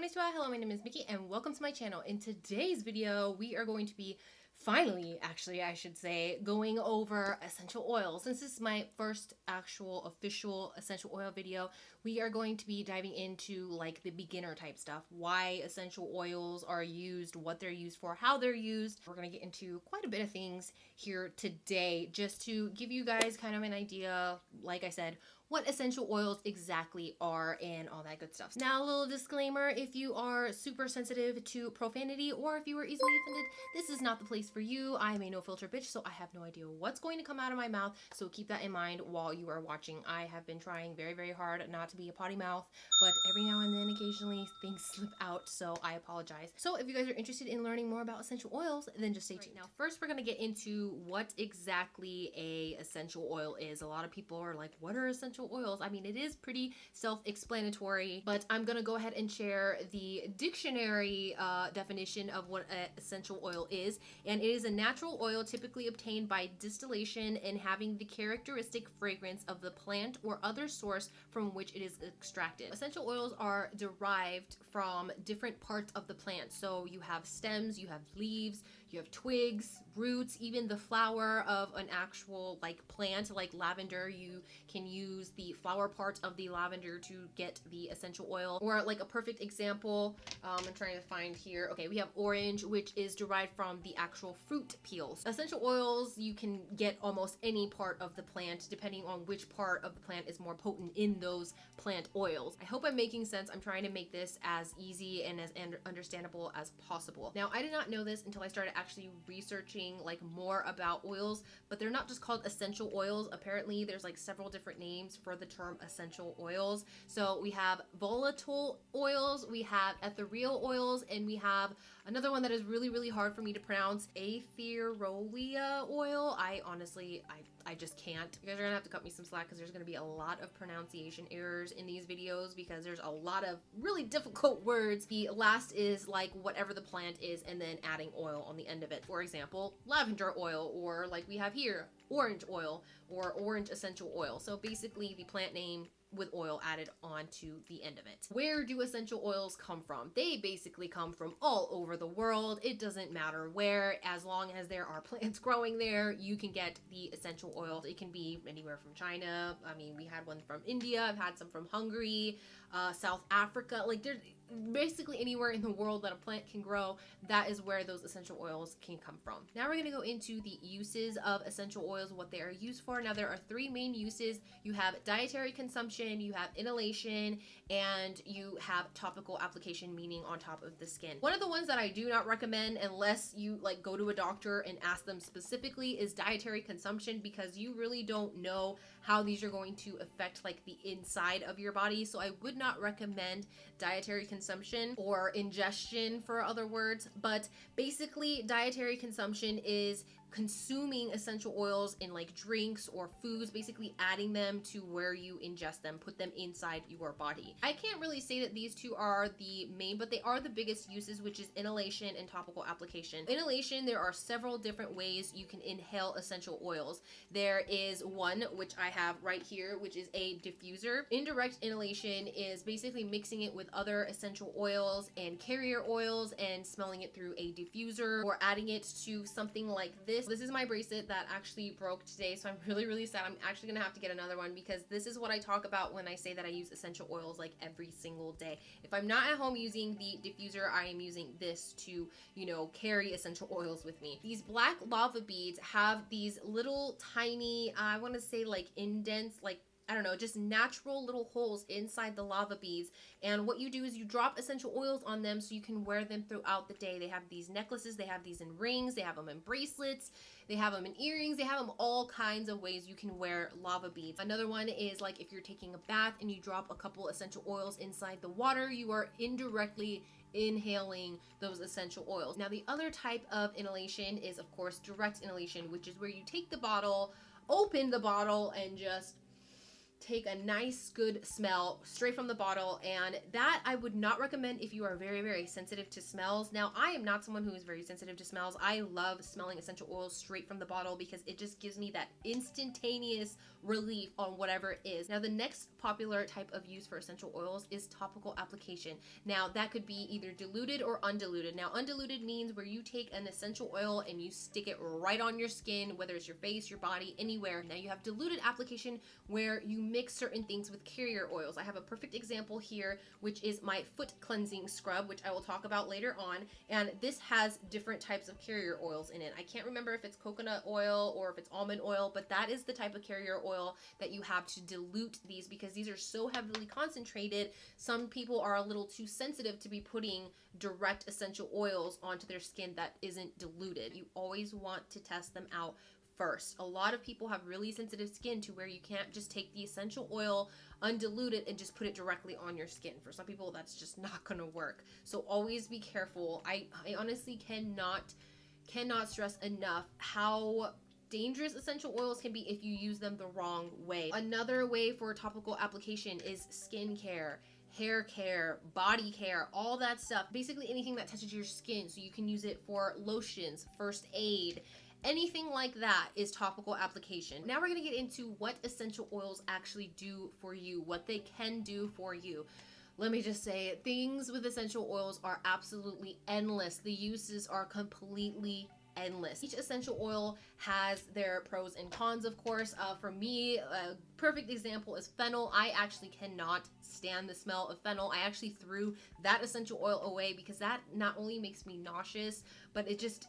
Konnichiwa, hello, my name is Miki and welcome to my channel. In today's video, we are going to be finally, actually, I should say, going over essential oils. Since this is my first actual official essential oil video, we are going to be diving into like the beginner type stuff, why essential oils are used, what they're used for, how they're used. We're going to get into quite a bit of things here today just to give you guys kind of an idea, like I said, what essential oils exactly are and all that good stuff. Now, a little disclaimer, if you are super sensitive to profanity or if you are easily offended, this is not the place for you. I am a no filter bitch, so I have no idea what's going to come out of my mouth, so keep that in mind while you are watching. I have been trying very, very hard not to be a potty mouth, but every now and then occasionally things slip out, so I apologize. So if you guys are interested in learning more about essential oils, then just stay tuned. Now, first we're going to get into what exactly a essential oil is. A lot of people are like, what are essential oils? I mean, it is pretty self-explanatory, but I'm gonna go ahead and share the dictionary definition of what an essential oil is. And it is a natural oil typically obtained by distillation and having the characteristic fragrance of the plant or other source from which it is extracted. Essential oils are derived from different parts of the plant. So you have stems, you have leaves, you have twigs, roots, even the flower of an actual like plant like lavender. You can use the flower part of the lavender to get the essential oil. Or like a perfect example, I'm trying to find here. Okay, we have orange, which is derived from the actual fruit peels. Essential oils, you can get almost any part of the plant depending on which part of the plant is more potent in those plant oils. I hope I'm making sense. I'm trying to make this as easy and as understandable as possible. Now, I did not know this until I started actually researching like more about oils, but they're not just called essential oils. Apparently there's like several different names for the term essential oils. So we have volatile oils, we have ethereal oils, and we have another one that is really, really hard for me to pronounce, aetherolia oil. I honestly, I just can't. You guys are gonna have to cut me some slack because there's gonna be a lot of pronunciation errors in these videos because there's a lot of really difficult words. The last is like whatever the plant is and then adding oil on the end of it. For example, lavender oil, or like we have here, orange oil or orange essential oil. So basically the plant name with oil added on to the end of it. Where do essential oils come from? They basically come from all over the world. It doesn't matter where, as long as there are plants growing there, you can get the essential oils. It can be anywhere from China. I mean, we had one from India. I've had some from Hungary, South Africa. Like there's basically anywhere in the world that a plant can grow, that is where those essential oils can come from. Now we're going to go into the uses of essential oils, what they are used for. Now there are three main uses. You have dietary consumption, you have inhalation, and you have topical application, meaning on top of the skin. One of the ones that I do not recommend unless you like go to a doctor and ask them specifically is dietary consumption, because you really don't know how these are going to affect like the inside of your body. So I would not recommend dietary consumption or ingestion for other words, but basically dietary consumption is consuming essential oils in like drinks or foods, basically adding them to where you ingest them, put them inside your body. I can't really say that these two are the main, but they are the biggest uses, which is inhalation and topical application. Inhalation, there are several different ways you can inhale essential oils. There is one, which I have right here, which is a diffuser. Indirect inhalation is basically mixing it with other essential oils and carrier oils and smelling it through a diffuser, or adding it to something like this. This is my bracelet that actually broke today, so I'm really, really sad. I'm actually gonna have to get another one because this is what I talk about when I say that I use essential oils like every single day. If I'm not at home using the diffuser, I am using this to, you know, carry essential oils with me. These black lava beads have these little tiny, I want to say like indents, like I don't know, just natural little holes inside the lava beads. And what you do is you drop essential oils on them so you can wear them throughout the day. They have these necklaces, they have these in rings, they have them in bracelets, they have them in earrings, they have them all kinds of ways you can wear lava beads. Another one is like if you're taking a bath and you drop a couple essential oils inside the water, you are indirectly inhaling those essential oils. Now the other type of inhalation is of course direct inhalation, which is where you take the bottle, open the bottle, and just take a nice good smell straight from the bottle, and that I would not recommend if you are very, very sensitive to smells. Now, I am not someone who is very sensitive to smells. I love smelling essential oils straight from the bottle because it just gives me that instantaneous relief on whatever it is. Now, the next popular type of use for essential oils is topical application. Now, that could be either diluted or undiluted. Now, undiluted means where you take an essential oil and you stick it right on your skin, whether it's your face, your body, anywhere. Now, you have diluted application where you mix certain things with carrier oils. I have a perfect example here, which is my foot cleansing scrub, which I will talk about later on. And this has different types of carrier oils in it. I can't remember if it's coconut oil or if it's almond oil, but that is the type of carrier oil that you have to dilute these because these are so heavily concentrated. Some people are a little too sensitive to be putting direct essential oils onto their skin that isn't diluted. You always want to test them out first. A lot of people have really sensitive skin to where you can't just take the essential oil undiluted and just put it directly on your skin. For some people, that's just not gonna work. So always be careful. I honestly cannot stress enough how dangerous essential oils can be if you use them the wrong way. Another way for topical application is skincare, hair care, body care, all that stuff. Basically anything that touches your skin. So you can use it for lotions, first aid, anything like that is topical application. Now we're gonna get into what essential oils actually do for you, what they can do for you. Let me just say, things with essential oils are absolutely endless. The uses are completely endless. Each essential oil has their pros and cons, of course. For me, a perfect example is fennel. I actually cannot stand the smell of fennel. I actually threw that essential oil away because that not only makes me nauseous, but it just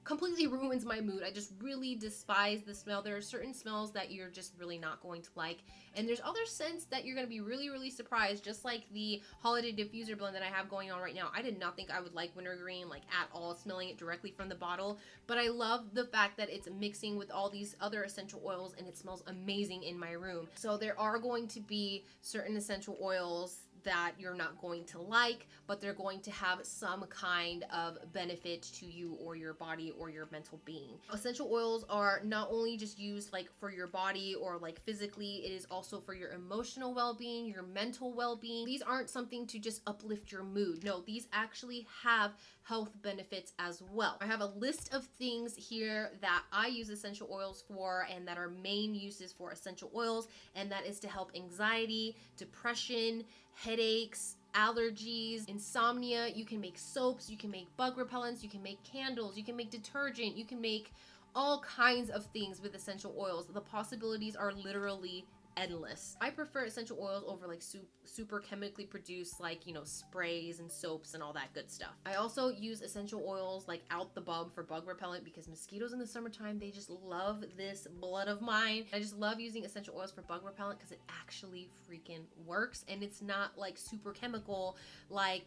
completely ruins my mood. I just really despise the smell. There are certain smells that you're just really not going to like, and there's other scents that you're going to be really, really surprised, just like the holiday diffuser blend that I have going on right now. I did not think I would like wintergreen like at all, smelling it directly from the bottle, but I love the fact that it's mixing with all these other essential oils and it smells amazing in my room. So there are going to be certain essential oils that you're not going to like, but they're going to have some kind of benefit to you or your body or your mental being. Essential oils are not only just used like for your body or like physically, it is also for your emotional well-being, your mental well-being. These aren't something to just uplift your mood. No, these actually have health benefits as well. I have a list of things here that I use essential oils for and that are main uses for essential oils, and that is to help anxiety, depression, headaches, allergies, insomnia. You can make soaps, you can make bug repellents, you can make candles, you can make detergent, you can make all kinds of things with essential oils. The possibilities are literally endless. I prefer essential oils over like super chemically produced, like, you know, sprays and soaps and all that good stuff. I also use essential oils like out the bulb for bug repellent because mosquitoes in the summertime, they just love this blood of mine. I just love using essential oils for bug repellent because it actually freaking works, and it's not like super chemical like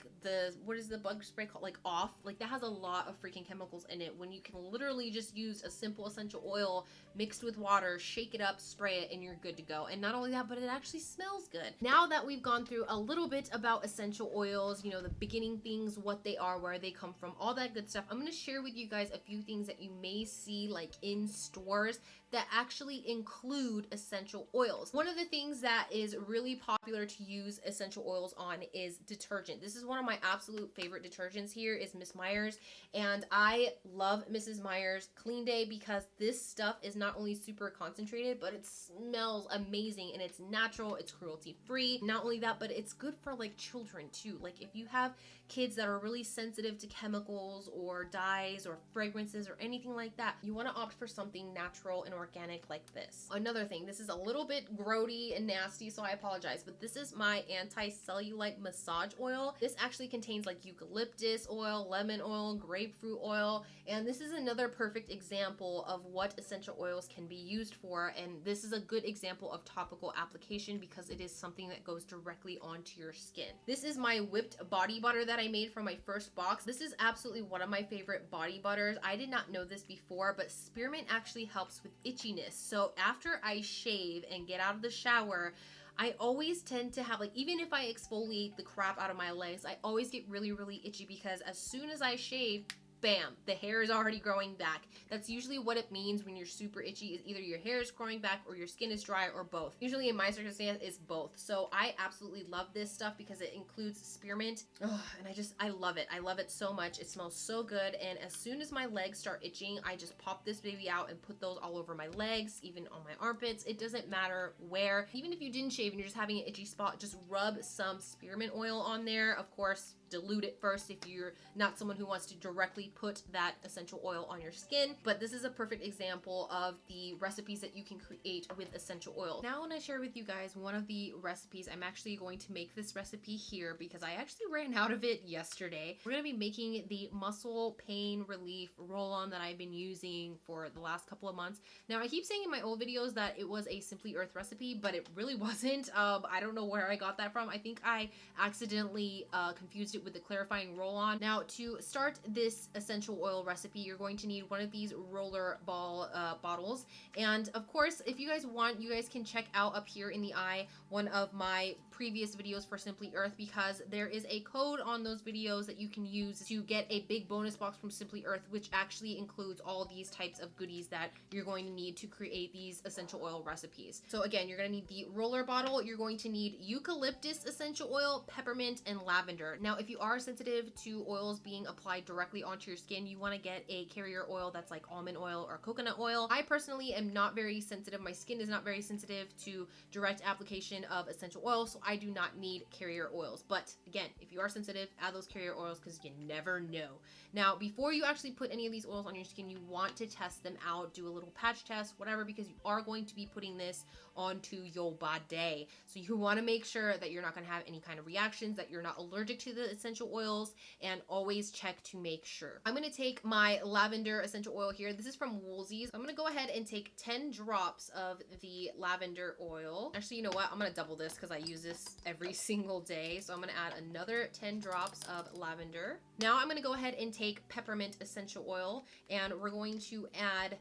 what is the bug spray called, like Off, like that has a lot of freaking chemicals in it when you can literally just use a simple essential oil mixed with water, shake it up, spray it, and you're good to go. And not only that, but it actually smells good. Now that we've gone through a little bit about essential oils, you know, the beginning things, what they are, where they come from, all that good stuff, I'm going to share with you guys a few things that you may see like in stores that actually include essential oils. One of the things that is really popular to use essential oils on is detergent. This is one of my absolute favorite detergents here is Miss Meyer's, and I love Mrs. Meyer's Clean Day because this stuff is not only super concentrated, but it smells amazing and it's natural, it's cruelty free. Not only that, but it's good for like children too. Like if you have kids that are really sensitive to chemicals or dyes or fragrances or anything like that, you want to opt for something natural and organic like this. Another thing, this is a little bit grody and nasty, so I apologize, but this is my anti-cellulite massage oil. This actually contains like eucalyptus oil, lemon oil, grapefruit oil, and this is another perfect example of what essential oils can be used for, and this is a good example of topical application because it is something that goes directly onto your skin. This is my whipped body butter that I made from my first box. This is absolutely one of my favorite body butters. I did not know this before, but spearmint actually helps with itchiness. So after I shave and get out of the shower, I always tend to have, like, even if I exfoliate the crap out of my legs, I always get really, really itchy because as soon as I shave, bam, the hair is already growing back. That's usually what it means when you're super itchy, is either your hair is growing back or your skin is dry, or both. Usually in my circumstance, it's both. So I absolutely love this stuff because it includes spearmint. Oh, and I love it. I love it so much. It smells so good. And as soon as my legs start itching, I just pop this baby out and put those all over my legs, even on my armpits. It doesn't matter where. Even if you didn't shave and you're just having an itchy spot, just rub some spearmint oil on there. Of course, dilute it first if you're not someone who wants to directly put that essential oil on your skin. But this is a perfect example of the recipes that you can create with essential oil. Now, when I share with you guys one of the recipes, I'm actually going to make this recipe here because I actually ran out of it yesterday. We're going to be making the muscle pain relief roll-on that I've been using for the last couple of months. Now, I keep saying in my old videos that it was a Simply Earth recipe, but it really wasn't. I don't know where I got that from. I think I accidentally confused it with the clarifying roll-on. Now, to start this essential oil recipe, you're going to need one of these roller ball bottles. And of course, if you guys want, you guys can check out up here in the eye one of my previous videos for Simply Earth, because there is a code on those videos that you can use to get a big bonus box from Simply Earth, which actually includes all these types of goodies that you're going to need to create these essential oil recipes. So again, you're going to need the roller bottle, you're going to need eucalyptus essential oil, peppermint, and lavender. Now, if you are sensitive to oils being applied directly onto your skin, you want to get a carrier oil that's like almond oil or coconut oil. I personally am not very sensitive. My skin is not very sensitive to direct application of essential oils, so I do not need carrier oils. But again, if you are sensitive, add those carrier oils because you never know. Now, before you actually put any of these oils on your skin, you want to test them out, do a little patch test, whatever, because you are going to be putting this onto your body. So you want to make sure that you're not going to have any kind of reactions, that you're not allergic to the essential oils, and always check to make sure. I'm going to take my lavender essential oil here. This is from Woolsey's. I'm going to go ahead and take 10 drops of the lavender oil. Actually, you know what? I'm going to double this because I use this every single day. So I'm going to add another 10 drops of lavender. Now I'm going to go ahead and take peppermint essential oil, and we're going to add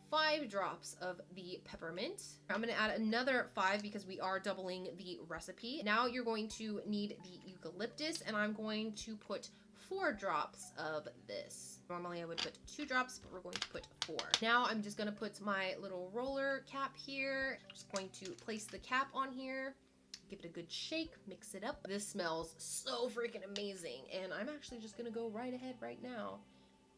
5 drops of the peppermint. I'm going to add another 5 because we are doubling the recipe. Now you're going to need the eucalyptus, and I'm going to put 4 drops of this. Normally I would put 2 drops, but we're going to put 4. Now I'm just going to put my little roller cap here. I'm just going to place the cap on here. Give it a good shake, mix it up. This smells so freaking amazing. And I'm actually just gonna go right ahead right now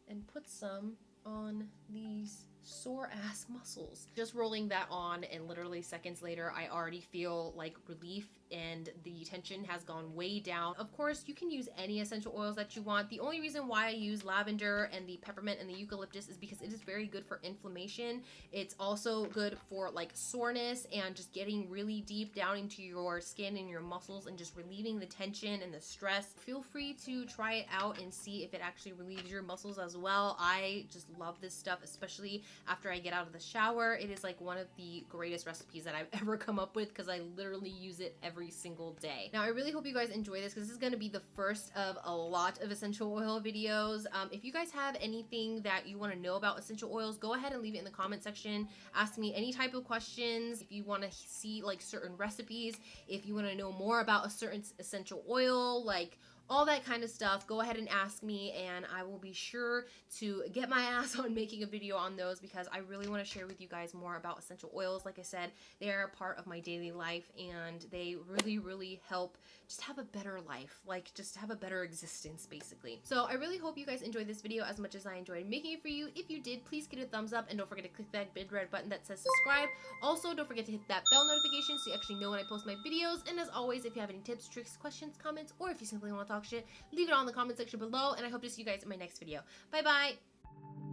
and put some on these sore ass muscles. Just rolling that on, and literally seconds later, I already feel like relief and the tension has gone way down. Of course, you can use any essential oils that you want. The only reason why I use lavender and the peppermint and the eucalyptus is because it is very good for inflammation. It's also good for like soreness and just getting really deep down into your skin and your muscles and just relieving the tension and the stress. Feel free to try it out and see if it actually relieves your muscles as well. I just love this stuff, especially after I get out of the shower. It is like one of the greatest recipes that I've ever come up with because I literally use it every single day. Now, I really hope you guys enjoy this because this is going to be the first of a lot of essential oil videos. If you guys have anything that you want to know about essential oils, go ahead and leave it in the comment section. Ask me any type of questions. If you want to see like certain recipes, if you want to know more about a certain essential oil, like all that kind of stuff, go ahead and ask me, and I will be sure to get my ass on making a video on those because I really want to share with you guys more about essential oils. Like I said, they are a part of my daily life, and they really, really help just have a better life, like just have a better existence, basically. So I really hope you guys enjoyed this video as much as I enjoyed making it for you. If you did, please give it a thumbs up, and don't forget to click that big red button that says subscribe. Also, don't forget to hit that bell notification so you actually know when I post my videos. And as always, if you have any tips, tricks, questions, comments, or if you simply want to talk shit, leave it all in the comment section below, and I hope to see you guys in my next video. Bye bye.